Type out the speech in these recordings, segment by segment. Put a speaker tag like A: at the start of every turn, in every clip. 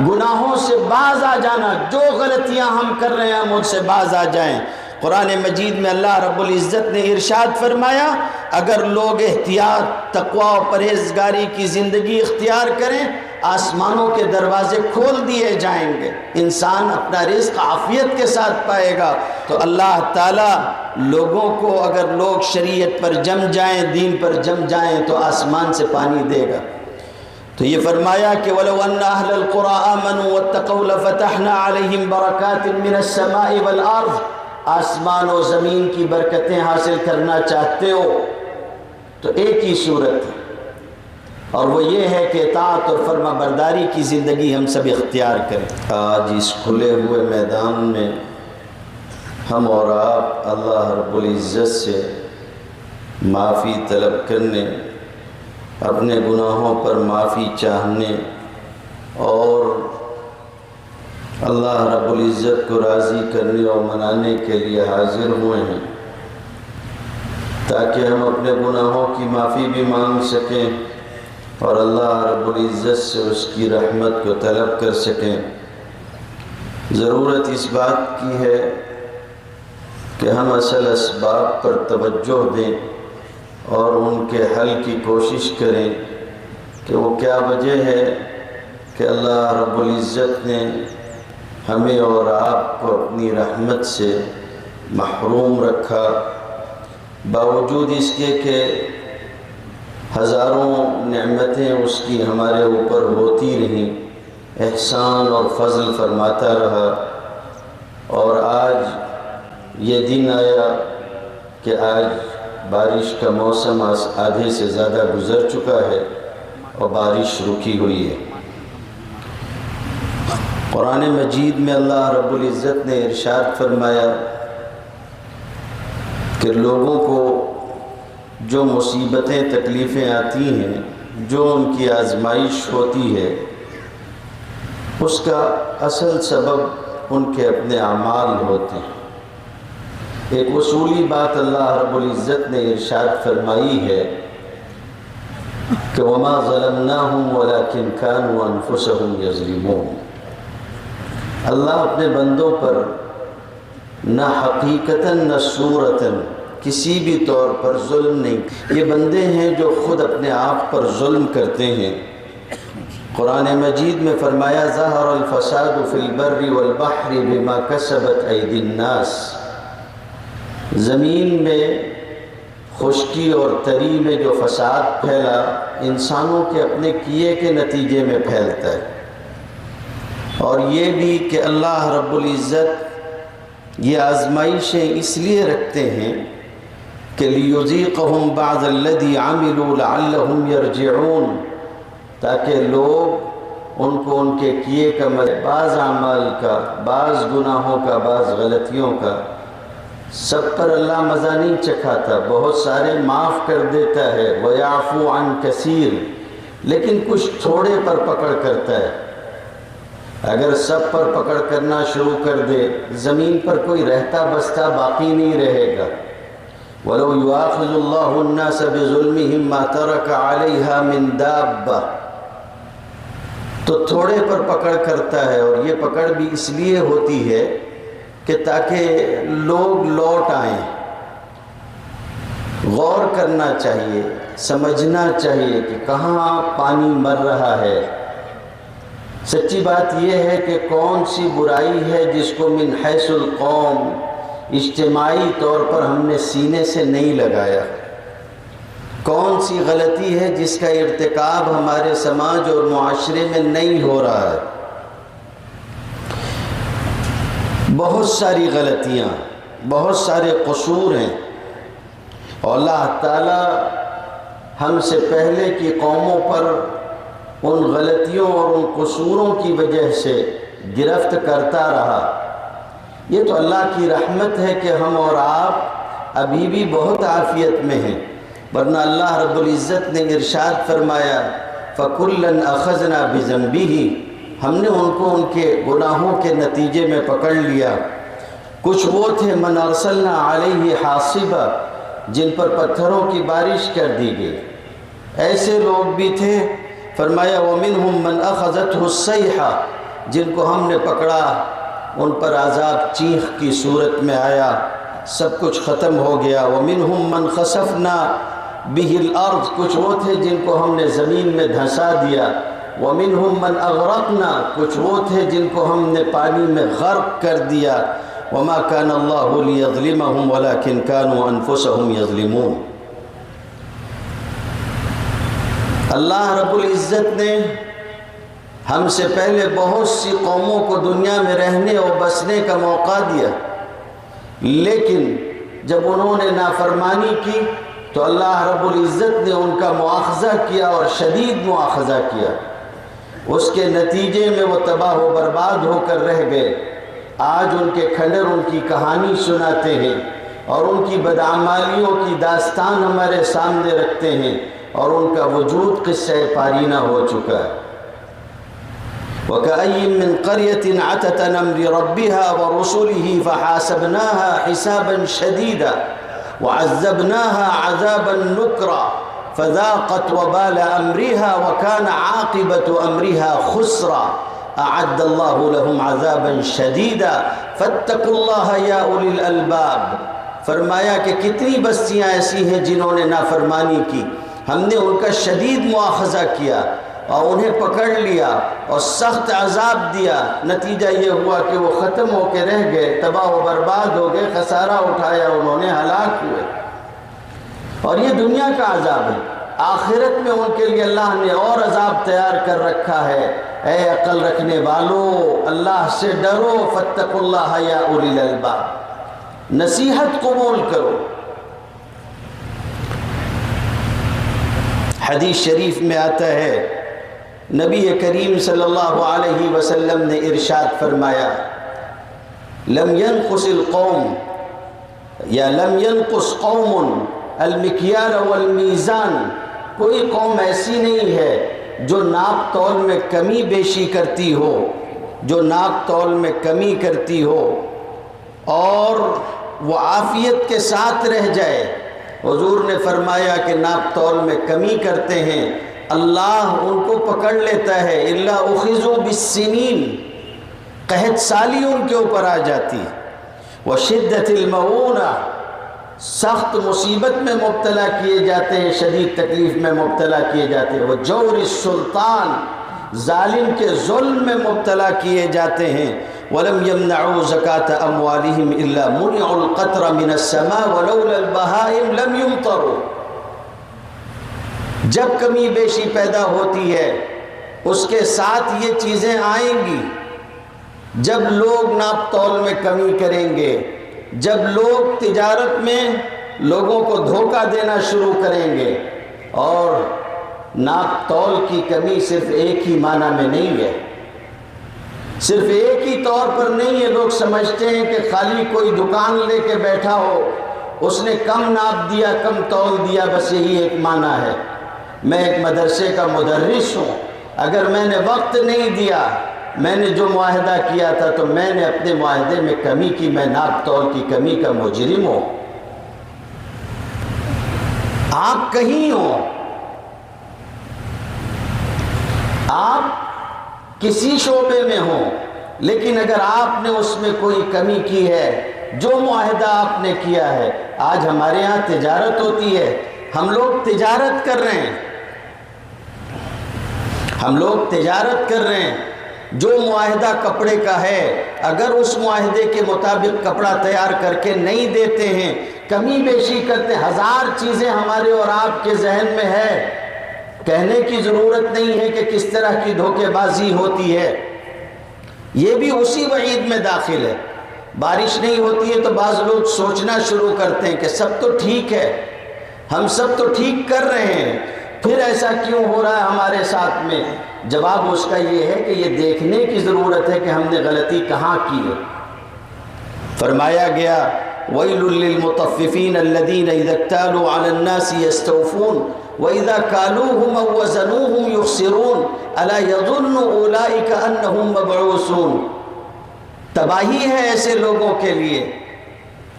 A: گناہوں سے باز آ جانا، جو غلطیاں ہم کر رہے ہیں ہم ان سے باز آ جائیں۔ قرآن مجید میں اللہ رب العزت نے ارشاد فرمایا اگر لوگ احتیاط، تقوی و پرہیزگاری کی زندگی اختیار کریں آسمانوں کے دروازے کھول دیے جائیں گے، انسان اپنا رزق عافیت کے ساتھ پائے گا۔ تو اللہ تعالیٰ لوگوں کو، اگر لوگ شریعت پر جم جائیں، دین پر جم جائیں تو آسمان سے پانی دے گا۔ تو یہ فرمایا کہ وَلَوْ أَنَّ أَهْلَ الْقُرَىٰ آمَنُوا وَاتَّقَوْا لَفَتَحْنَا عَلَيْهِمْ بَرَكَاتٍ مِّنَ السَّمَاءِ وَالْأَرْضِ۔ آسمان و زمین کی برکتیں حاصل کرنا چاہتے ہو تو ایک ہی صورت ہے، اور وہ یہ ہے کہ اطاعت اور فرما برداری کی زندگی ہم سب اختیار کریں۔ آج اس کھلے ہوئے میدان میں ہم اور آپ اللہ رب العزت سے معافی طلب کرنے، اپنے گناہوں پر معافی چاہنے اور اللہ رب العزت کو راضی کرنے اور منانے کے لیے حاضر ہوئے ہیں، تاکہ ہم اپنے گناہوں کی معافی بھی مانگ سکیں اور اللہ رب العزت سے اس کی رحمت کو طلب کر سکیں۔ ضرورت اس بات کی ہے کہ ہم اصل اسباب پر توجہ دیں اور ان کے حل کی کوشش کریں کہ وہ کیا وجہ ہے کہ اللہ رب العزت نے ہمیں اور آپ کو اپنی رحمت سے محروم رکھا، باوجود اس کے کہ ہزاروں نعمتیں اس کی ہمارے اوپر ہوتی رہیں، احسان اور فضل فرماتا رہا، اور آج یہ دن آیا کہ آج بارش کا موسم آدھے سے زیادہ گزر چکا ہے اور بارش رکی ہوئی ہے۔ قرآن مجید میں اللہ رب العزت نے ارشاد فرمایا کہ لوگوں کو جو مصیبتیں تکلیفیں آتی ہیں، جو ان کی آزمائش ہوتی ہے، اس کا اصل سبب ان کے اپنے اعمال ہوتے ہیں۔ ایک اصولی بات اللہ رب العزت نے ارشاد فرمائی ہے کہ وَمَا ظَلَمْنَاهُمْ وَلَكِنْ كَانُوا أَنفُسَهُمْ يَظْلِمُونَ۔ اللہ اپنے بندوں پر نہ حقیقتاً نہ صورتاً کسی بھی طور پر ظلم نہیں، یہ بندے ہیں جو خود اپنے آپ پر ظلم کرتے ہیں۔ قرآن مجید میں فرمایا ظَهَرَ الْفَسَادُ فِي الْبَرِّ وَالْبَحْرِ بِمَا كَسَبَتْ أَيْدِي النَّاسِ، زمین میں خشکی اور تری میں جو فساد پھیلا انسانوں کے اپنے کیے کے نتیجے میں پھیلتا ہے، اور یہ بھی کہ اللہ رب العزت یہ آزمائشیں اس لیے رکھتے ہیں کہ لِيُذِيقَهُمْ بَعْضَ الَّذِي عَمِلُوا لَعَلَّهُمْ يَرْجِعُونَ، تاکہ لوگ ان کو ان کے کیے کا بعض اعمال کا، بعض گناہوں کا، بعض غلطیوں کا، سب پر اللہ مزہ نہیں چکھاتا، بہت سارے معاف کر دیتا ہے، وَيَعْفُو عَنْ كَثِيرٍ، لیکن کچھ تھوڑے پر پکڑ کرتا ہے۔ اگر سب پر پکڑ کرنا شروع کر دے زمین پر کوئی رہتا بستا باقی نہیں رہے گا۔ وَلَوْ يُؤَاخِذُ اللَّهُ النَّاسَ بِظُلْمِهِمْ مَا تَرَكَ عَلَيْهَا مِنْ دَابَّةٍ، تو تھوڑے پر پکڑ کرتا ہے، اور یہ پکڑ بھی اس لیے ہوتی ہے کہ تاکہ لوگ لوٹ آئیں۔ غور کرنا چاہیے، سمجھنا چاہیے کہ کہاں پانی مر رہا ہے۔ سچی بات یہ ہے کہ کون سی برائی ہے جس کو من حیث القوم اجتماعی طور پر ہم نے سینے سے نہیں لگایا، کون سی غلطی ہے جس کا ارتکاب ہمارے سماج اور معاشرے میں نہیں ہو رہا ہے۔ بہت ساری غلطیاں، بہت سارے قصور ہیں، اور اللہ تعالیٰ ہم سے پہلے کی قوموں پر ان غلطیوں اور ان قصوروں کی وجہ سے گرفت کرتا رہا۔ یہ تو اللہ کی رحمت ہے کہ ہم اور آپ ابھی بھی بہت عافیت میں ہیں، ورنہ اللہ رب العزت نے ارشاد فرمایا فَكُلًّا أَخَذْنَا بِذَنبِهِ، ہم نے ان کو ان کے گناہوں کے نتیجے میں پکڑ لیا۔ کچھ وہ تھے مَنْ أَرْسَلْنَا عَلَيْهِ حَاصِبًا، جن پر پتھروں کی بارش کر دی گئی، ایسے لوگ بھی تھے۔ فرمایا وَمِنْهُمْ مَنْ أَخَذَتْهُ الصَّيْحَةُ، جن کو ہم نے پکڑا ان پر عذاب چیخ کی صورت میں آیا، سب کچھ ختم ہو گیا۔ وَمِنْهُمْ مَنْ خَسَفْنَا بِهِ الْأَرْضِ، کچھ وہ تھے جن کو ہم نے زمین میں دھنسا دیا۔ وَمِنْهُمْ مَنْ أَغْرَقْنَا، کچھ وہ تھے جن کو ہم نے پانی میں غرق کر دیا۔ وَمَا كَانَ اللَّهُ لِيَظْلِمَهُمْ وَلَكِنْ كَانُوا أَنفُسَهُمْ يَظْلِمُونَ۔ اللہ رب العزت نے ہم سے پہلے بہت سی قوموں کو دنیا میں رہنے اور بسنے کا موقع دیا، لیکن جب انہوں نے نافرمانی کی تو اللہ رب العزت نے ان کا مواخذہ کیا اور شدید مواخذہ کیا۔ اس کے نتیجے میں وہ تباہ و برباد ہو کر رہ گئے۔ آج ان کے کھنڈر ان کی کہانی سناتے ہیں اور ان کی بدعمالیوں کی داستان ہمارے سامنے رکھتے ہیں، اور ان کا وجود قصہ پارینہ ہو چکا ہے۔ وَكَأَيٍّ مِّن قَرْيَةٍ عَتَتْ عَنْ أَمْرِ رَبِّهَا وَرُسُلِهِ فَحَاسَبْنَاهَا حِسَابًا شَدِيدًا وَعَذَّبْنَاهَا عَذَابًا نُكْرًا فَذَاقَتْ وَبَالَ أَمْرِهَا وَكَانَ عَاقِبَةُ أَمْرِهَا خُسْرًا أَعَدَّ اللَّهُ لَهُمْ عَذَابًا شَدِيدًا فَاتَّقُوا اللَّهَ يَا أُولِي الْأَلْبَابِ۔ فرمایا کہ کتنی بستیاں ایسی ہیں جنہوں نے نافرمانی کی، ہم نے ان کا شدید مواخذہ کیا اور انہیں پکڑ لیا اور سخت عذاب دیا۔ نتیجہ یہ ہوا کہ وہ ختم ہو کے رہ گئے، تباہ و برباد ہو گئے، خسارہ اٹھایا انہوں نے، ہلاک ہوئے۔ اور یہ دنیا کا عذاب ہے۔ آخرت میں ان کے لیے اللہ نے اور عذاب تیار کر رکھا ہے۔ اے عقل رکھنے والو، اللہ سے ڈرو، فاتقوا اللہ یا اولی الالباب، نصیحت قبول کرو۔ حدیث شریف میں آتا ہے، نبی کریم صلی اللہ علیہ وسلم نے ارشاد فرمایا، لم ينقص القوم یا لم ينقص قوم المکیال والمیزان، کوئی قوم ایسی نہیں ہے جو ناپ تول میں کمی بیشی کرتی ہو، جو ناپ تول میں کمی کرتی ہو اور وہ عافیت کے ساتھ رہ جائے۔ حضور نے فرمایا کہ ناپ تول میں کمی کرتے ہیں، اللہ ان کو پکڑ لیتا ہے، الا اخذوا بالسنین، قحط سالی ان کے اوپر آ جاتی، وشدت المعونہ، سخت مصیبت میں مبتلا کیے جاتے ہیں، شدید تکلیف میں مبتلا کیے جاتے ہیں، وجور السلطان، ظالم کے ظلم میں مبتلا کیے جاتے ہیں۔ وَلَمْ يَمْنَعُوا زَكَاةَ أَمْوَالِهِمْ إِلَّا مُنِعُوا الْقَطْرَ مِنَ السَّمَاءِ وَلَوْلَا الْبَهَائِمْ لَمْ يُمْطَرُوا۔ جب کمی بیشی پیدا ہوتی ہے اس کے ساتھ یہ چیزیں آئیں گی، جب لوگ ناپ تول میں کمی کریں گے، جب لوگ تجارت میں لوگوں کو دھوکہ دینا شروع کریں گے۔ اور ناپ تول کی کمی صرف ایک ہی معنی میں نہیں ہے، صرف ایک ہی طور پر نہیں ہے۔ لوگ سمجھتے ہیں کہ خالی کوئی دکان لے کے بیٹھا ہو، اس نے کم ناپ دیا، کم تول دیا، بس یہی ایک معنی ہے۔ میں ایک مدرسے کا مدرس ہوں، اگر میں نے وقت نہیں دیا، میں نے جو معاہدہ کیا تھا تو میں نے اپنے معاہدے میں کمی کی، میں ناپ تول کی کمی کا مجرم ہوں۔ آپ کہیں ہوں، آپ کسی شعبے میں ہوں، لیکن اگر آپ نے اس میں کوئی کمی کی ہے، جو معاہدہ آپ نے کیا ہے، آج ہمارے ہاں تجارت ہوتی ہے، ہم لوگ تجارت کر رہے ہیں، ہم لوگ تجارت کر رہے ہیں، جو معاہدہ کپڑے کا ہے اگر اس معاہدے کے مطابق کپڑا تیار کر کے نہیں دیتے ہیں، کمی بیشی کرتے، ہزار چیزیں ہمارے اور آپ کے ذہن میں ہے، کہنے کی ضرورت نہیں ہے کہ کس طرح کی دھوکے بازی ہوتی ہے، یہ بھی اسی وعید میں داخل ہے۔ بارش نہیں ہوتی ہے تو بعض لوگ سوچنا شروع کرتے ہیں کہ سب تو ٹھیک ہے، ہم سب تو ٹھیک کر رہے ہیں، پھر ایسا کیوں ہو رہا ہے ہمارے ساتھ میں؟ جواب اس کا یہ ہے کہ یہ دیکھنے کی ضرورت ہے کہ ہم نے غلطی کہاں کی ہے۔ فرمایا گیا وَيْلٌ لِّلْمُطَفِّفِينَ الَّذِينَ إِذَا اكْتَالُوا عَلَى النَّاسِ يَسْتَوْفُونَ وَإِذَا كَالُوهُمْ أَوْ وَّزَنُوهُمْ يُخْسِرُونَ أَلَا يَظُنُّ أُولَٰئِكَ أَنَّهُمْ مَبْعُوثُونَ۔ تباہی ہے ایسے لوگوں کے لیے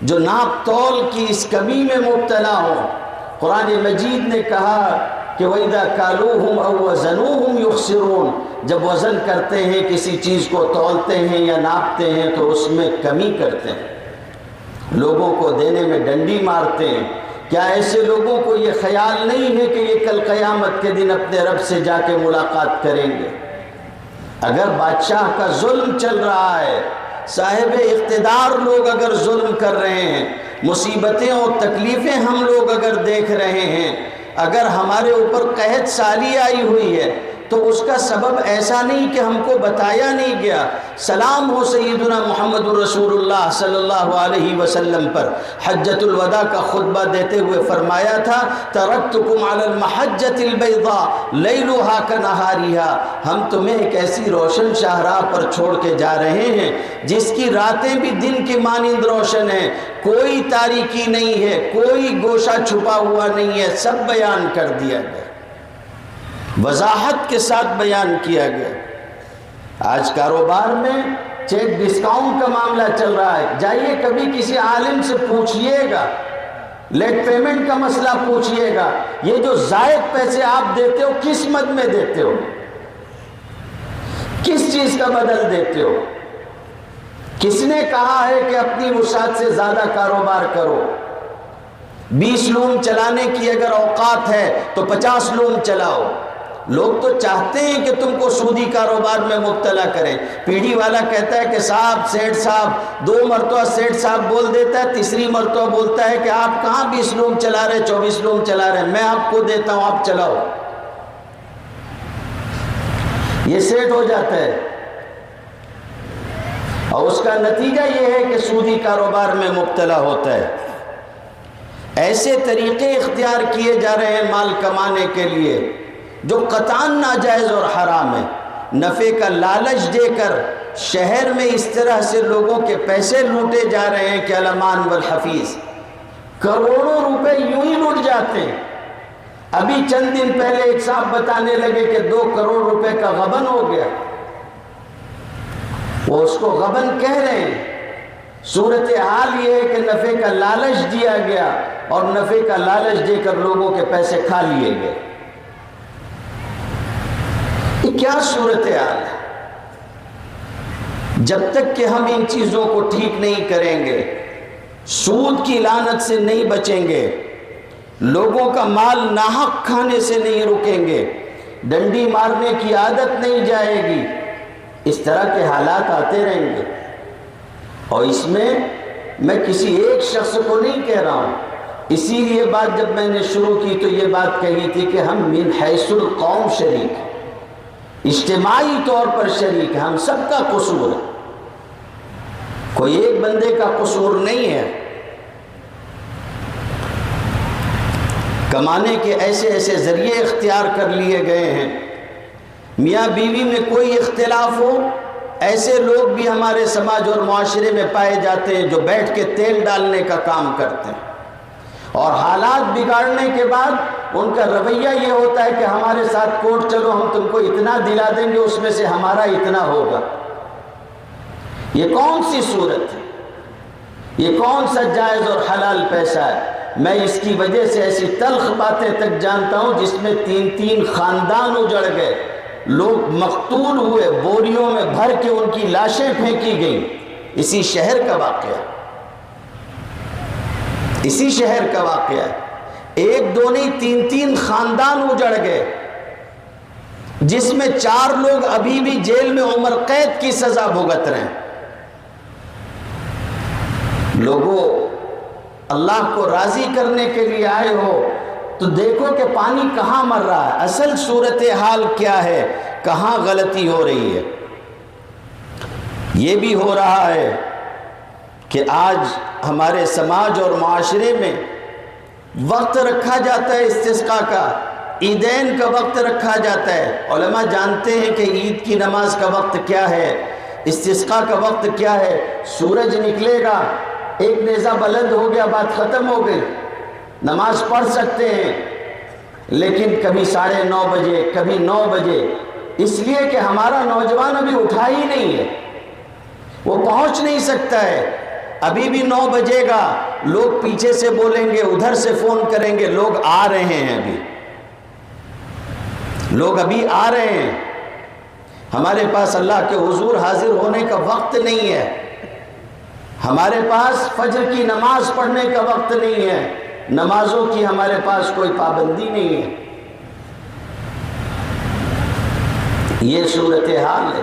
A: جو ناپ تول کی اس کمی میں مبتلا ہوں۔ قرآن مجید نے کہا کہ وَإِذَا كَالُوهُمْ أَوْ وَزَنُوهُمْ يُخْسِرُونَ، جب وزن کرتے ہیں، کسی چیز کو تولتے ہیں یا ناپتے ہیں تو اس میں کمی کرتے ہیں، لوگوں کو دینے میں ڈنڈی مارتے ہیں۔ کیا ایسے لوگوں کو یہ خیال نہیں ہے کہ یہ کل قیامت کے دن اپنے رب سے جا کے ملاقات کریں گے؟ اگر بادشاہ کا ظلم چل رہا ہے، صاحب اقتدار لوگ اگر ظلم کر رہے ہیں، مصیبتیں اور تکلیفیں ہم لوگ اگر دیکھ رہے ہیں، اگر ہمارے اوپر قحط سالی آئی ہوئی ہے تو اس کا سبب ایسا نہیں کہ ہم کو بتایا نہیں گیا۔ سلام ہو سیدنا محمد رسول اللہ صلی اللہ علیہ وسلم پر، حجۃ الوداع کا خطبہ دیتے ہوئے فرمایا تھا ترکتکم علی المحجۃ البیضاء لیلھا کنہارھا، ہم تمہیں ایک ایسی روشن شاہراہ پر چھوڑ کے جا رہے ہیں جس کی راتیں بھی دن کی مانند روشن ہیں، کوئی تاریکی نہیں ہے، کوئی گوشہ چھپا ہوا نہیں ہے، سب بیان کر دیا گیا، وضاحت کے ساتھ بیان کیا گیا۔ آج کاروبار میں چیک ڈسکاؤنٹ کا معاملہ چل رہا ہے، جائیے کبھی کسی عالم سے پوچھئے گا، لیٹ پیمنٹ کا مسئلہ پوچھئے گا، یہ جو زائد پیسے آپ دیتے ہو کس مد میں دیتے ہو، کس چیز کا بدل دیتے ہو؟ کس نے کہا ہے کہ اپنی وسعت سے زیادہ کاروبار کرو؟ 20 لون چلانے کی اگر اوقات ہے تو 50 لون چلاؤ۔ لوگ تو چاہتے ہیں کہ تم کو سودی کاروبار میں مبتلا کریں۔ پیڑھی والا کہتا ہے کہ صاحب، سیٹھ صاحب، 2 مرتبہ سیٹھ صاحب بول دیتا ہے، تیسری مرتبہ بولتا ہے کہ آپ کہاں 20 لون چلا رہے، 24 لون چلا رہے، میں آپ کو دیتا ہوں، آپ چلاؤ۔ یہ سیٹ ہو جاتا ہے اور اس کا نتیجہ یہ ہے کہ سودی کاروبار میں مبتلا ہوتا ہے۔ ایسے طریقے اختیار کیے جا رہے ہیں مال کمانے کے لیے جو قطعاً ناجائز اور حرام ہے۔ نفع کا لالچ دے کر شہر میں اس طرح سے لوگوں کے پیسے لوٹے جا رہے ہیں کہ الامان والحفیظ، کروڑوں روپے یوں ہی لوٹ جاتے ہیں۔ ابھی چند دن پہلے ایک صاحب بتانے لگے کہ 2 کروڑ روپے کا غبن ہو گیا، وہ اس کو غبن کہہ رہے ہیں۔ صورتحال یہ ہے کہ نفع کا لالچ دیا گیا اور نفع کا لالچ دے کر لوگوں کے پیسے کھا لیے گئے۔ یہ کیا صورتحال ہے؟ جب تک کہ ہم ان چیزوں کو ٹھیک نہیں کریں گے، سود کی لعنت سے نہیں بچیں گے، لوگوں کا مال ناحق کھانے سے نہیں رکیں گے، ڈنڈی مارنے کی عادت نہیں جائے گی، اس طرح کے حالات آتے رہیں گے۔ اور اس میں کسی ایک شخص کو نہیں کہہ رہا ہوں، اسی لیے بات جب میں نے شروع کی تو یہ بات کہی تھی کہ ہم من حیث القوم شریک ہیں، اجتماعی طور پر شریک ہیں، ہم سب کا قصور ہے، کوئی ایک بندے کا قصور نہیں ہے۔ کمانے کے ایسے ایسے ذریعے اختیار کر لیے گئے ہیں، میاں بیوی میں کوئی اختلاف ہو، ایسے لوگ بھی ہمارے سماج اور معاشرے میں پائے جاتے ہیں جو بیٹھ کے تیل ڈالنے کا کام کرتے ہیں، اور حالات بگاڑنے کے بعد ان کا رویہ یہ ہوتا ہے کہ ہمارے ساتھ کورٹ چلو، ہم تم کو اتنا دلا دیں گے، اس میں سے ہمارا اتنا ہوگا۔ یہ کون سی صورت ہے؟ یہ کون سا جائز اور حلال پیسہ ہے؟ میں اس کی وجہ سے ایسی تلخ باتیں تک جانتا ہوں جس میں 3 خاندان اجڑ گئے، لوگ مقتول ہوئے، بوریوں میں بھر کے ان کی لاشیں پھینکی گئیں۔ اسی شہر کا واقعہ، اسی شہر کا واقعہ ہے۔ 1 2 نہیں 3 خاندان اجڑ گئے، جس میں 4 لوگ ابھی بھی جیل میں عمر قید کی سزا بھگت رہے ہیں۔ لوگوں، اللہ کو راضی کرنے کے لیے آئے ہو تو دیکھو کہ پانی کہاں مر رہا ہے، اصل صورتحال کیا ہے، کہاں غلطی ہو رہی ہے۔ یہ بھی ہو رہا ہے کہ آج ہمارے سماج اور معاشرے میں وقت رکھا جاتا ہے استسقاء کا، عیدین کا وقت رکھا جاتا ہے۔ علماء جانتے ہیں کہ عید کی نماز کا وقت کیا ہے، استسقاء کا وقت کیا ہے۔ سورج نکلے گا، ایک نیزہ بلند ہو گیا، بات ختم ہو گئی، نماز پڑھ سکتے ہیں، لیکن کبھی 9:30 بجے، کبھی 9 بجے، اس لیے کہ ہمارا نوجوان ابھی اٹھا ہی نہیں ہے، وہ پہنچ نہیں سکتا ہے۔ ابھی بھی 9 بجے گا، لوگ پیچھے سے بولیں گے، ادھر سے فون کریں گے، لوگ آ رہے ہیں ابھی۔ لوگ ابھی آ رہے ہیں، ہمارے پاس اللہ کے حضور حاضر ہونے کا وقت نہیں ہے، ہمارے پاس فجر کی نماز پڑھنے کا وقت نہیں ہے، نمازوں کی ہمارے پاس کوئی پابندی نہیں ہے۔ یہ صورتحال ہے،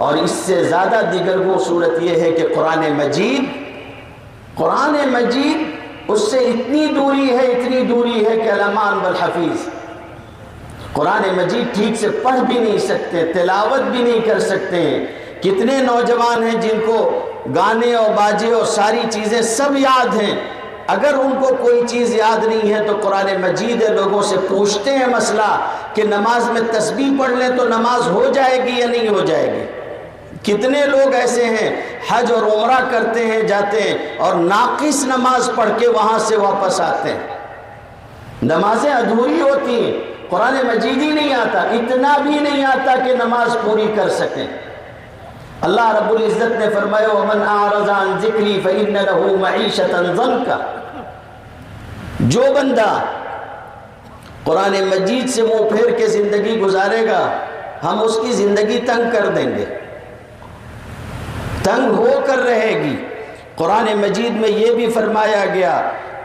A: اور اس سے زیادہ دیگر وہ صورت یہ ہے کہ قرآن مجید اس سے اتنی دوری ہے کہ الامان بالحفیظ، قرآن مجید ٹھیک سے پڑھ بھی نہیں سکتے، تلاوت بھی نہیں کر سکتے ہیں۔ کتنے نوجوان ہیں جن کو گانے اور باجے اور ساری چیزیں سب یاد ہیں، اگر ان کو کوئی چیز یاد نہیں ہے تو قرآن مجید ہے، لوگوں سے پوچھتے ہیں مسئلہ کہ نماز میں تسبیح پڑھ لیں تو نماز ہو جائے گی یا نہیں ہو جائے گی۔ کتنے لوگ ایسے ہیں حج اور عمرہ کرتے ہیں، جاتے ہیں اور ناقص نماز پڑھ کے وہاں سے واپس آتے ہیں، نمازیں ادھوری ہوتی ہیں، قرآن مجید ہی نہیں آتا، اتنا بھی نہیں آتا کہ نماز پوری کر سکیں۔ اللہ رب العزت نے فرمایا وَمَنْ أَعْرَضَ عَنْ ذِكْرِي فَإِنَّ لَهُ مَعِيشَةً ضَنْكَ، جو بندہ قرآن مجید سے منہ پھیر کے زندگی گزارے گا ہم اس کی زندگی تنگ کر دیں گے، تنگ ہو کر رہے گی۔ قرآن مجید میں یہ بھی فرمایا گیا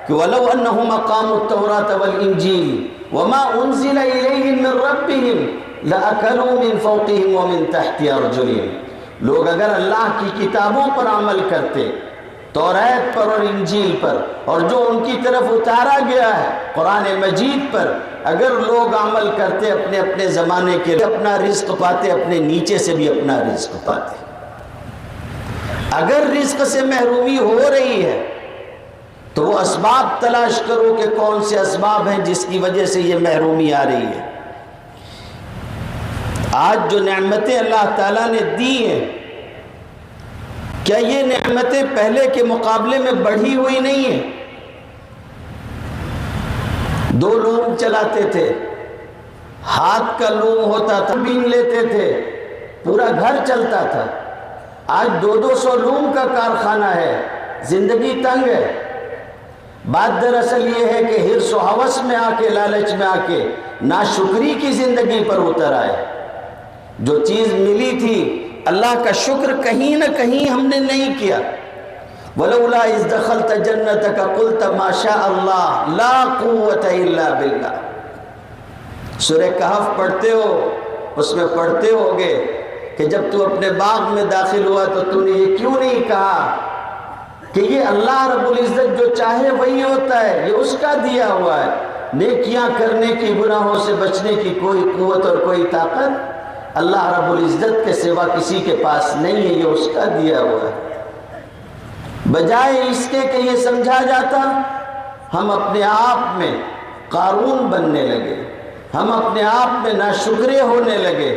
A: کہ وَلَوْ أَنَّهُمْ أَقَامُوا التَّوْرَاةَ وَالْإِنْجِيلَ وَمَا أُنزِلَ إِلَيْهِمْ مِنْ رَبِّهِمْ لَأَكَلُوا مِنْ فَوْقِهِمْ وَمِنْ تَحْتِ أَرْجُلِهِمْ، لوگ اگر اللہ کی کتابوں پر عمل کرتے، توریت پر اور انجیل پر، اور جو ان کی طرف اتارا گیا ہے قرآن مجید پر، اگر لوگ عمل کرتے اپنے اپنے زمانے کے لیے اپنا رزق پاتے، اپنے نیچے سے بھی اپنا رزق پاتے۔ اگر رزق سے محرومی ہو رہی ہے تو وہ اسباب تلاش کرو کہ کون سے اسباب ہیں جس کی وجہ سے یہ محرومی آ رہی ہے۔ آج جو نعمتیں اللہ تعالیٰ نے دی ہیں، کیا یہ نعمتیں پہلے کے مقابلے میں بڑھی ہوئی نہیں ہیں؟ 2 لوم چلاتے تھے، ہاتھ کا لوم ہوتا تھا، بین لیتے تھے، پورا گھر چلتا تھا۔ آج 200 لوم کا کارخانہ ہے، زندگی تنگ ہے۔ بات دراصل یہ ہے کہ حرص و ہوس میں آ کے، لالچ میں آ کے ناشکری کی زندگی پر اتر آئے۔ جو چیز ملی تھی اللہ کا شکر کہیں نہ کہیں ہم نے نہیں کیا۔ وَلَوْلَا إِذْ دَخَلْتَ جَنَّتَكَ قُلْتَ مَا شَاءَ اللَّهُ لَا قُوَّةَ إِلَّا بِاللَّهِ، سورہ کہف پڑھتے ہو، اس میں پڑھتے ہوگے کہ جب تو اپنے باغ میں داخل ہوا تو تو نے یہ کیوں نہیں کہا کہ یہ اللہ رب العزت جو چاہے وہی ہوتا ہے، یہ اس کا دیا ہوا ہے، نیکیاں کرنے کی، گناہوں سے بچنے کی کوئی قوت اور کوئی طاقت اللہ رب العزت کے سوا کسی کے پاس نہیں ہے، یہ اس کا دیا ہوا ہے۔ بجائے اس کے کہ یہ سمجھا جاتا، ہم اپنے آپ میں قارون بننے لگے، ہم اپنے آپ میں ناشکرے ہونے لگے،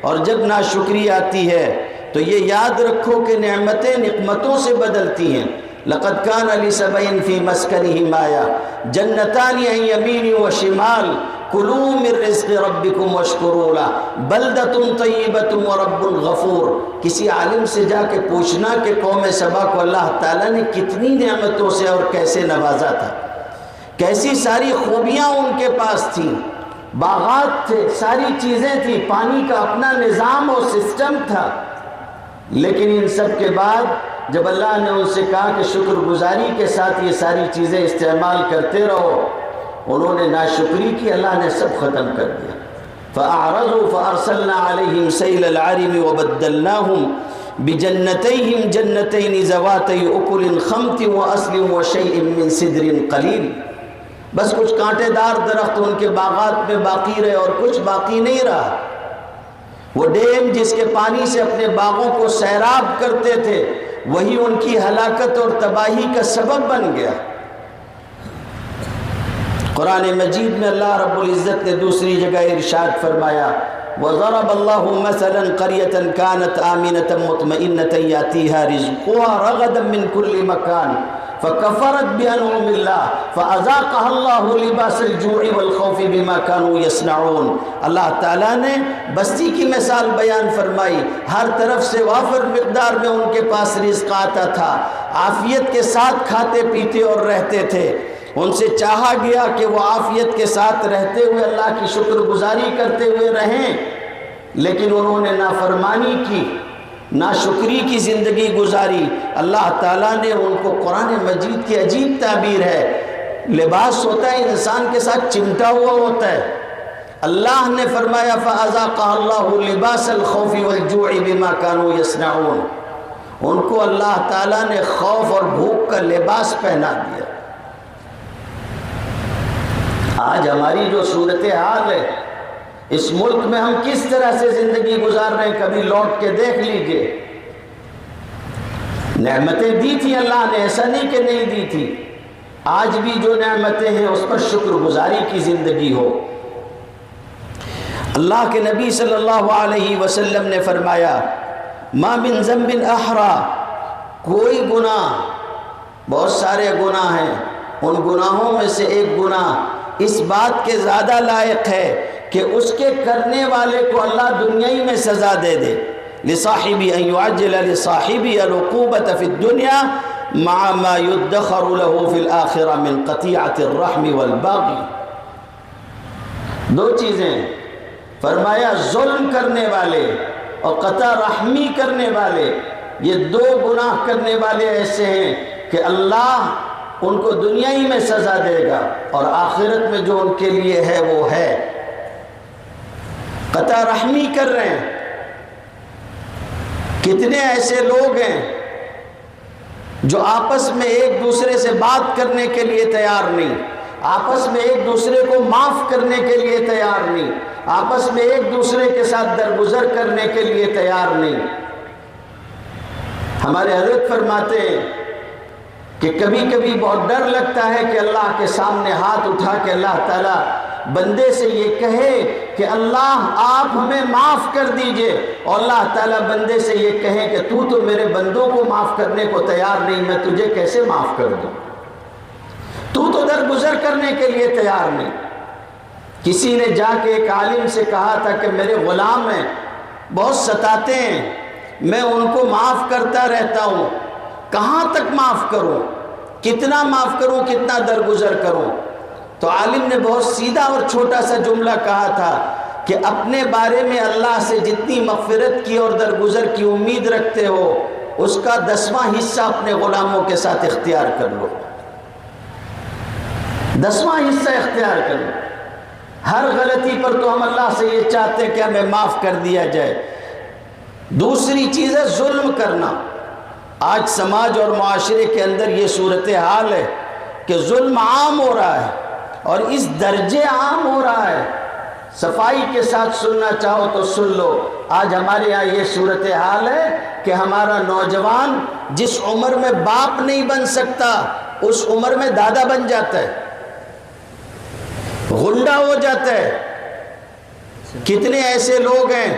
A: اور جب ناشکری آتی ہے تو یہ یاد رکھو کہ نعمتیں نقمتوں سے بدلتی ہیں۔ لَقَدْ كَانَ لِسَبَإٍ فِي مَسْكَنِهِمْ آيَةٌ جَنَّتَانِ عَنْ يَمِينٍ وَشِمَالٍ كُلُوا مِن رِّزْقِ رَبِّكُمْ وَاشْكُرُوا لَهُ بَلْدَةٌ طَيِّبَةٌ وَرَبٌّ غَفُورٌ۔ کسی عالم سے جا کے پوچھنا کہ قوم سبا کو اللہ تعالیٰ نے کتنی نعمتوں سے اور کیسے نوازا تھا، کیسی ساری خوبیاں ان کے پاس تھیں، باغات تھے، ساری چیزیں تھیں، پانی کا اپنا نظام اور سسٹم تھا، لیکن ان سب کے بعد جب اللہ نے ان سے کہا کہ شکر گزاری کے ساتھ یہ ساری چیزیں استعمال کرتے رہو، انہوں نے ناشکری کی، اللہ نے سب ختم کر دیا۔ فَأَعْرَضُوا فَأَرْسَلْنَا عَلَيْهِمْ سَيْلَ الْعَرِمِ وَبَدَّلْنَاهُمْ بِجَنَّتَيْهِمْ جَنَّتَيْنِ ذَوَاتَيْ أُكُلٍ خَمْطٍ وَأَصْلٍ وَشَيْءٍ مِّن سِدْرٍ قَلِيلٍ، بس کچھ کانٹے دار درخت ان کے باغات میں باقی رہے اور کچھ باقی نہیں رہا۔ وہ ڈیم جس کے پانی سے اپنے باغوں کو سیراب کرتے تھے، وہی ان کی ہلاکت اور تباہی کا سبب بن گیا۔ قرآن مجید میں اللہ رب العزت نے دوسری جگہ ارشاد فرمایا وَضَرَبَ اللَّهُ مَثَلًا قَرْيَةً كَانَتْ آمِنَةً مُطْمَئِنَّةً يَأْتِيهَا رِزْقُهَا رَغَدًا مِّن كُلِّ مَكَانٍ فَكَفَرَتْ بِأَنْعُمِ اللَّهِ فَأَذَاقَهَا اللَّهُ لِبَاسَ الْجُوعِ وَالْخَوْفِ بِمَا كَانُوا يَصْنَعُونَ۔ اللہ تعالیٰ نے بستی کی مثال بیان فرمائی، ہر طرف سے وافر مقدار میں ان کے پاس رزق آتا تھا، عافیت کے ساتھ کھاتے پیتے اور رہتے تھے، ان سے چاہا گیا کہ وہ عافیت کے ساتھ رہتے ہوئے اللہ کی شکر گزاری کرتے ہوئے رہیں، لیکن انہوں نے نافرمانی کی، ناشکری کی زندگی گزاری۔ اللہ تعالیٰ نے ان کو قرآن مجید کی عجیب تعبیر ہے، لباس ہوتا ہے انسان کے ساتھ چمٹا ہوا ہوتا ہے، اللہ نے فرمایا فَأَذَاقَهَا اللَّهُ لِبَاسَ الْخَوْفِ وَالْجُوعِ بِمَا كَانُوا يَصْنَعُونَ، ان کو اللہ تعالیٰ نے خوف اور بھوک کا لباس پہنا دیا۔ آج ہماری جو صورتحال ہے اس ملک میں، ہم کس طرح سے زندگی گزار رہے ہیں، کبھی لوٹ کے دیکھ لیجئے۔ نعمتیں دی تھی اللہ نے، ایسا نہیں کہ نہیں دی تھی، آج بھی جو نعمتیں ہیں اس پر شکر گزاری کی زندگی ہو۔ اللہ کے نبی صلی اللہ علیہ وسلم نے فرمایا ما من ذنب احرا، کوئی گناہ، بہت سارے گناہ ہیں، ان گناہوں میں سے ایک گناہ اس بات کے زیادہ لائق ہے کہ اس کے کرنے والے کو اللہ دنیا ہی میں سزا دے دے، لصاحبی ان یعجل لصاحبی العقوبۃ فی الدنیا مع ما يدخر له فی الآخرہ من قطیعۃ الرحم والباغی۔ دو چیزیں فرمایا، ظلم کرنے والے اور قطع رحمی کرنے والے، یہ دو گناہ کرنے والے ایسے ہیں کہ اللہ ان کو دنیا ہی میں سزا دے گا اور آخرت میں جو ان کے لیے ہے وہ ہے۔ قطع رحمی کر رہے ہیں، کتنے ایسے لوگ ہیں جو آپس میں ایک دوسرے سے بات کرنے کے لیے تیار نہیں، آپس میں ایک دوسرے کو معاف کرنے کے لیے تیار نہیں، آپس میں ایک دوسرے کے ساتھ درگزر کرنے کے لیے تیار نہیں۔ ہمارے حضرت فرماتے ہیں کہ کبھی کبھی بہت ڈر لگتا ہے کہ اللہ کے سامنے ہاتھ اٹھا کے اللہ تعالیٰ بندے سے یہ کہے کہ اللہ آپ ہمیں معاف کر دیجئے، اور اللہ تعالیٰ بندے سے یہ کہے کہ تو میرے بندوں کو معاف کرنے کو تیار نہیں، میں تجھے کیسے معاف کر دوں، تو درگزر کرنے کے لیے تیار نہیں۔ کسی نے جا کے ایک عالم سے کہا تھا کہ میرے غلام ہیں، بہت ستاتے ہیں، میں ان کو معاف کرتا رہتا ہوں، کہاں تک معاف کروں، کتنا معاف کروں، کتنا درگزر کروں؟ تو عالم نے بہت سیدھا اور چھوٹا سا جملہ کہا تھا کہ اپنے بارے میں اللہ سے جتنی مغفرت کی اور درگزر کی امید رکھتے ہو اس کا 10واں حصہ اپنے غلاموں کے ساتھ اختیار کر لو، 10واں حصہ اختیار کر لو۔ ہر غلطی پر تو ہم اللہ سے یہ چاہتے ہیں کہ ہمیں معاف کر دیا جائے۔ دوسری چیز ہے ظلم کرنا۔ آج سماج اور معاشرے کے اندر یہ صورتحال ہے کہ ظلم عام ہو رہا ہے، اور اس درجے عام ہو رہا ہے، صفائی کے ساتھ سننا چاہو تو سن لو۔ آج ہمارے یہاں یہ صورتحال ہے کہ ہمارا نوجوان جس عمر میں باپ نہیں بن سکتا اس عمر میں دادا بن جاتا ہے، غنڈہ ہو جاتا ہے۔ کتنے ایسے لوگ ہیں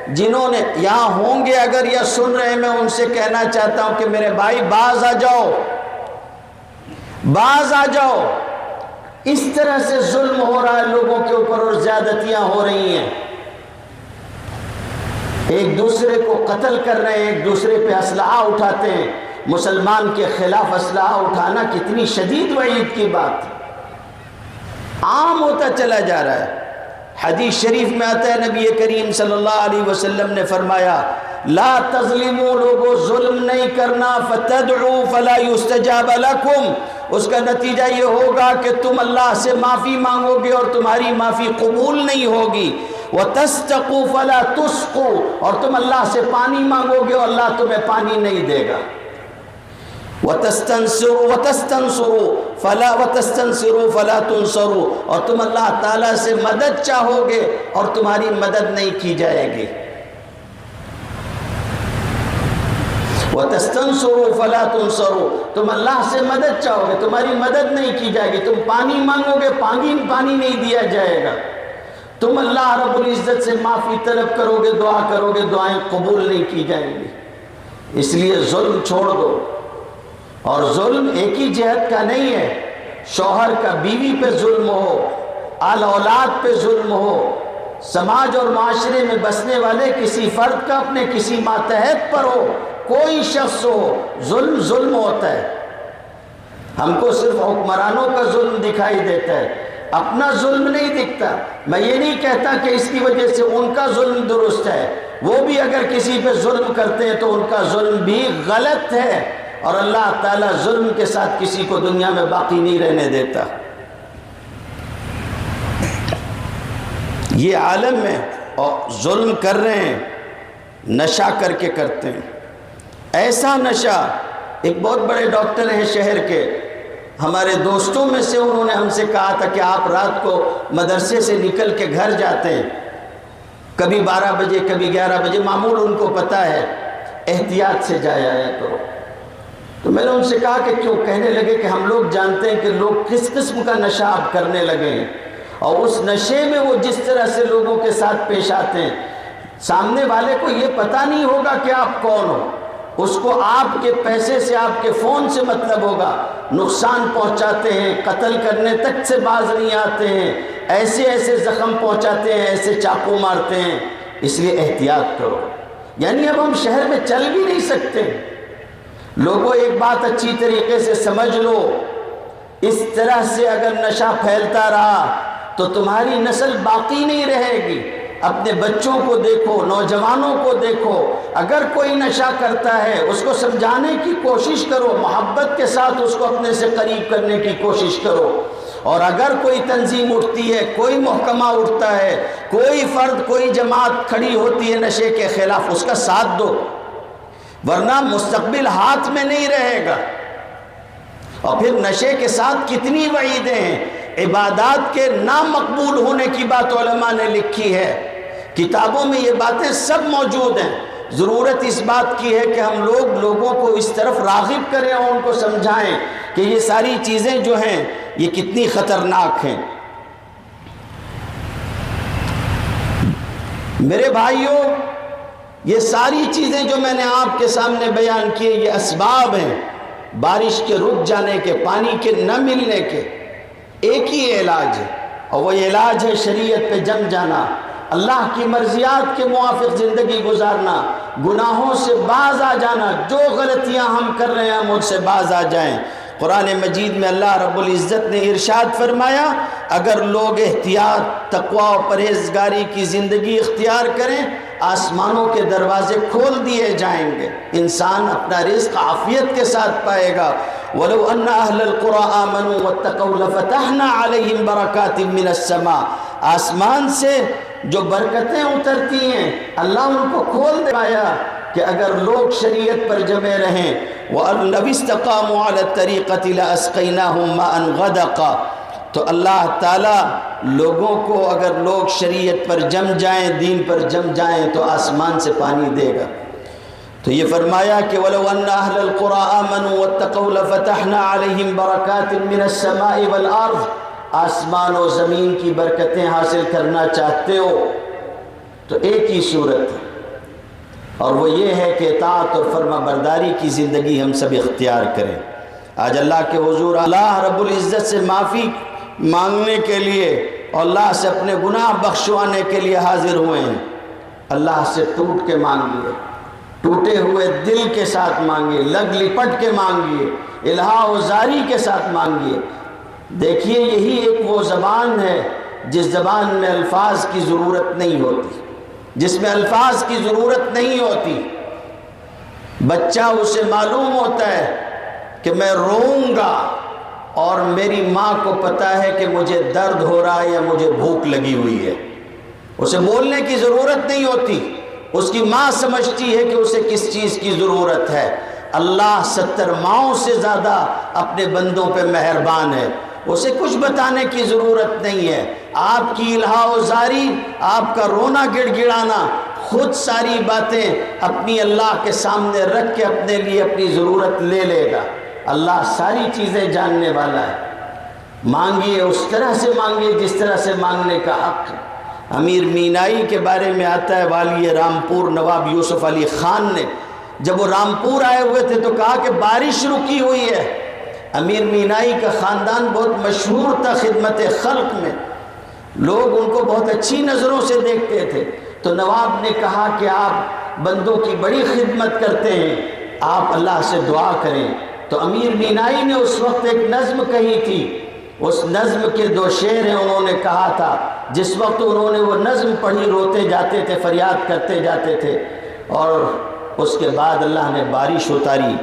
A: جنہوں نے یہاں ہوں گے اگر یا سن رہے ہیں، میں ان سے کہنا چاہتا ہوں کہ میرے بھائی باز آ جاؤ، باز آ جاؤ۔ اس طرح سے ظلم ہو رہا ہے لوگوں کے اوپر اور زیادتیاں ہو رہی ہیں، ایک دوسرے کو قتل کر رہے ہیں، ایک دوسرے پہ اسلحہ اٹھاتے ہیں۔ مسلمان کے خلاف اسلحہ اٹھانا کتنی شدید وعید کی بات ہے، عام ہوتا چلا جا رہا ہے۔ حدیث شریف میں آتا ہے نبی کریم صلی اللہ علیہ وسلم نے فرمایا لا تظلموا، لوگوں ظلم نہیں کرنا، فتدعوا فلا يستجاب لكم، اس کا نتیجہ یہ ہوگا کہ تم اللہ سے معافی مانگو گے اور تمہاری معافی قبول نہیں ہوگی، وتستقوا فلا تسقوا، اور تم اللہ سے پانی مانگو گے اور اللہ تمہیں پانی نہیں دے گا، وتستنصروا فلا تنصروا، اور تم اللہ تعالیٰ سے مدد چاہو گے اور تمہاری مدد نہیں کی جائے گی۔ وَتَسْتَنْصُرُوا فَلَا تُنْصَرُوا، تم اللہ سے مدد چاہو گے تمہاری مدد نہیں کی جائے گی، تم پانی مانگو گے پانی نہیں دیا جائے گا، تم اللہ رب العزت سے معافی طلب کرو گے، دعا کرو گے، دعائیں قبول نہیں کی جائیں گی۔ اس لیے ظلم چھوڑ دو، اور ظلم ایک ہی جہت کا نہیں ہے، شوہر کا بیوی پہ ظلم ہو، آل اولاد پہ ظلم ہو، سماج اور معاشرے میں بسنے والے کسی فرد کا اپنے کسی ماتحت پر ہو، کوئی شخص ہو، ظلم ہوتا ہے۔ ہم کو صرف حکمرانوں کا ظلم دکھائی دیتا ہے، اپنا ظلم نہیں دکھتا۔ میں یہ نہیں کہتا کہ اس کی وجہ سے ان کا ظلم درست ہے، وہ بھی اگر کسی پہ ظلم کرتے ہیں تو ان کا ظلم بھی غلط ہے، اور اللہ تعالیٰ ظلم کے ساتھ کسی کو دنیا میں باقی نہیں رہنے دیتا۔ یہ عالم میں اور ظلم کر رہے ہیں، نشہ کر کے کرتے ہیں، ایسا نشہ۔ ایک بہت بڑے ڈاکٹر ہیں شہر کے، ہمارے دوستوں میں سے انہوں نے ہم سے کہا تھا کہ آپ رات کو مدرسے سے نکل کے گھر جاتے ہیں، کبھی 12 بجے کبھی 11 بجے، معمول ان کو پتہ ہے، احتیاط سے جایا کرو۔ تو میں نے ان سے کہا کہ کیوں؟ کہنے لگے کہ ہم لوگ جانتے ہیں کہ لوگ کس قسم کا نشہ اب کرنے لگے ہیں، اور اس نشے میں وہ جس طرح سے لوگوں کے ساتھ پیش آتے ہیں، سامنے والے کو یہ پتہ نہیں ہوگا کہ آپ کون ہو، اس کو آپ کے پیسے سے آپ کے فون سے مطلب ہوگا، نقصان پہنچاتے ہیں، قتل کرنے تک سے باز نہیں آتے ہیں، ایسے ایسے زخم پہنچاتے ہیں، ایسے چاقو مارتے ہیں، اس لیے احتیاط کرو۔ یعنی اب ہم شہر میں چل بھی نہیں سکتے۔ لوگوں ایک بات اچھی طریقے سے سمجھ لو، اس طرح سے اگر نشہ پھیلتا رہا تو تمہاری نسل باقی نہیں رہے گی۔ اپنے بچوں کو دیکھو، نوجوانوں کو دیکھو، اگر کوئی نشہ کرتا ہے اس کو سمجھانے کی کوشش کرو، محبت کے ساتھ اس کو اپنے سے قریب کرنے کی کوشش کرو، اور اگر کوئی تنظیم اٹھتی ہے، کوئی محکمہ اٹھتا ہے، کوئی فرد، کوئی جماعت کھڑی ہوتی ہے نشے کے خلاف، اس کا ساتھ دو، ورنہ مستقبل ہاتھ میں نہیں رہے گا۔ اور پھر نشے کے ساتھ کتنی وعیدیں ہیں، عبادات کے نامقبول ہونے کی بات علماء نے لکھی ہے، کتابوں میں یہ باتیں سب موجود ہیں۔ ضرورت اس بات کی ہے کہ ہم لوگوں کو اس طرف راغب کریں اور ان کو سمجھائیں کہ یہ ساری چیزیں جو ہیں یہ کتنی خطرناک ہیں۔ میرے بھائیوں، یہ ساری چیزیں جو میں نے آپ کے سامنے بیان کی یہ اسباب ہیں بارش کے رک جانے کے، پانی کے نہ ملنے کے۔ ایک ہی علاج ہے، اور وہ علاج ہے شریعت پہ جم جانا، اللہ کی مرضیات کے موافق زندگی گزارنا، گناہوں سے باز آ جانا، جو غلطیاں ہم کر رہے ہیں مجھ سے باز آ جائیں۔ قرآن مجید میں اللہ رب العزت نے ارشاد فرمایا، اگر لوگ احتیاط، تقوی و پرہیزگاری کی زندگی اختیار کریں، آسمانوں کے دروازے کھول دیے جائیں گے، انسان اپنا رزق عافیت کے ساتھ پائے گا۔ وَلَوْ أَنَّ أَهْلَ الْقُرَىٰ آمَنُوا وَاتَّقَوْا لَفَتَحْنَا عَلَيْهِمْ بَرَكَاتٍ مِّنَ السَّمَاءِ، آسمان سے جو برکتیں اترتی ہیں اللہ ان کو کھول دیا کہ اگر لوگ شریعت پر جمے رہیں، وَلَوِ اسْتَقَامُوا عَلَى الطَّرِيقَةِ لَأَسْقَيْنَاهُم مَّاءً غَدَقًا، تو اللہ تعالیٰ لوگوں کو اگر لوگ شریعت پر جم جائیں، دین پر جم جائیں تو آسمان سے پانی دے گا۔ تو یہ فرمایا کہ وَلَوْ أَنَّ أَهْلَ الْقُرَىٰ آمَنُوا وَاتَّقَوْا لَفَتَحْنَا عَلَيْهِمْ بَرَكَاتٍ مِّنَ السَّمَاءِ وَالْأَرْضِ، آسمان و زمین کی برکتیں حاصل کرنا چاہتے ہو تو ایک ہی صورت ہے، اور وہ یہ ہے کہ اطاعت اور فرما برداری کی زندگی ہم سب اختیار کریں۔ آج اللہ کے حضور اللہ رب العزت سے معافی مانگنے کے لیے اور اللہ سے اپنے گناہ بخشوانے کے لیے حاضر ہوئے ہیں۔ اللہ سے ٹوٹ کے مانگیے، ٹوٹے ہوئے دل کے ساتھ مانگیے، لگ لپٹ کے مانگیے، الہا و زاری کے ساتھ مانگیے۔ دیکھیے یہی ایک وہ زبان ہے جس زبان میں الفاظ کی ضرورت نہیں ہوتی، جس میں الفاظ کی ضرورت نہیں ہوتی۔ بچہ اسے معلوم ہوتا ہے کہ میں روؤں گا، اور میری ماں کو پتہ ہے کہ مجھے درد ہو رہا ہے یا مجھے بھوک لگی ہوئی ہے، اسے بولنے کی ضرورت نہیں ہوتی، اس کی ماں سمجھتی ہے کہ اسے کس چیز کی ضرورت ہے۔ اللہ 70 ماؤں سے زیادہ اپنے بندوں پہ مہربان ہے، اسے کچھ بتانے کی ضرورت نہیں ہے۔ آپ کی الہا و زاری، آپ کا رونا گڑ گڑانا، خود ساری باتیں اپنی اللہ کے سامنے رکھ کے اپنے لیے اپنی ضرورت لے لے گا۔ اللہ ساری چیزیں جاننے والا ہے۔ مانگیے اس طرح سے مانگیے جس طرح سے مانگنے کا حق ہے۔ امیر مینائی کے بارے میں آتا ہے، والی رامپور نواب یوسف علی خان نے جب وہ رامپور آئے ہوئے تھے تو کہا کہ بارش رکی ہوئی ہے۔ امیر مینائی کا خاندان بہت مشہور تھا خدمت خلق میں، لوگ ان کو بہت اچھی نظروں سے دیکھتے تھے۔ تو نواب نے کہا کہ آپ بندوں کی بڑی خدمت کرتے ہیں، آپ اللہ سے دعا کریں تو امیر مینائی نے اس وقت ایک نظم کہی تھی، اس نظم کے 2 شعر ہیں، انہوں نے کہا تھا جس وقت انہوں نے وہ نظم پڑھی روتے جاتے تھے، فریاد کرتے جاتے تھے، اور اس کے بعد اللہ نے بارش اتاری۔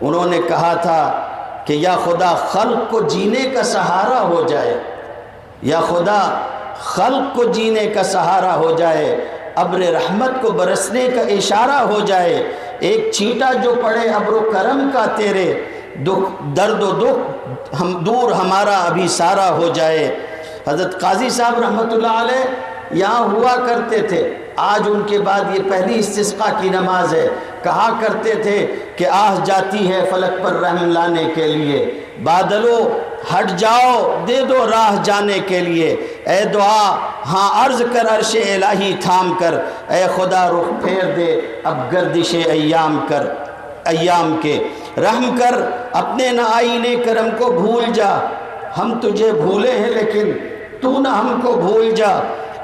A: انہوں نے کہا تھا کہ یا خدا خلق کو جینے کا سہارا ہو جائے، یا خدا خلق کو جینے کا سہارا ہو جائے، ابر رحمت کو برسنے کا اشارہ ہو جائے، ایک چھینٹا جو پڑے ابر و کرم کا تیرے، درد و دکھ ہم دور ہمارا ابھی سارا ہو جائے۔ حضرت قاضی صاحب رحمۃ اللہ علیہ یہاں ہوا کرتے تھے، آج ان کے بعد یہ پہلی استسقاء کی نماز ہے، کہا کرتے تھے کہ آہ جاتی ہے فلک پر رحم لانے کے لیے، بادلو ہٹ جاؤ دے دو راہ جانے کے لیے، اے دعا ہاں عرض کر عرش الہی تھام کر، اے خدا رخ پھیر دے اب گردش ایام کے، رحم کر اپنے نہ آئینے کرم کو بھول جا، ہم تجھے بھولے ہیں لیکن تو نہ ہم کو بھول جا،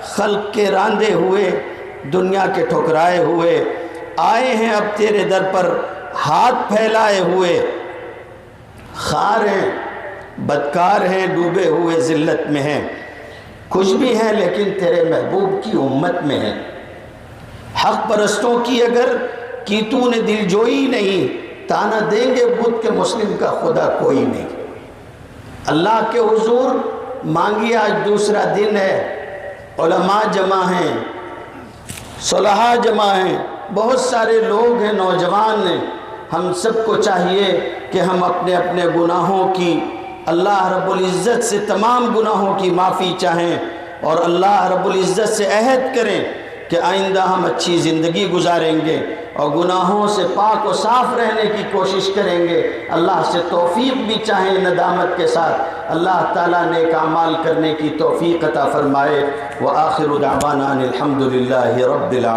A: خلق کے راندے ہوئے دنیا کے ٹھکرائے ہوئے، آئے ہیں اب تیرے در پر ہاتھ پھیلائے ہوئے، خار ہیں بدکار ہیں ڈوبے ہوئے ذلت میں ہیں، خوش بھی ہیں لیکن تیرے محبوب کی امت میں ہیں، حق پرستوں کی اگر کی تو نے دل جوئی نہیں، تانا دیں گے بت کے مسلم کا خدا کوئی نہیں۔ اللہ کے حضور مانگی آج دوسرا دن ہے، علماء جمع ہیں، صلحاء جمع ہیں، بہت سارے لوگ ہیں، نوجوان ہیں، ہم سب کو چاہیے کہ ہم اپنے اپنے گناہوں کی اللہ رب العزت سے تمام گناہوں کی معافی چاہیں، اور اللہ رب العزت سے عہد کریں کہ آئندہ ہم اچھی زندگی گزاریں گے اور گناہوں سے پاک و صاف رہنے کی کوشش کریں گے۔ اللہ سے توفیق بھی چاہیں ندامت کے ساتھ، اللہ تعالیٰ نیک اعمال کرنے کی توفیق عطا فرمائے۔ وآخر دعوانا الحمد للہ رب العالمین۔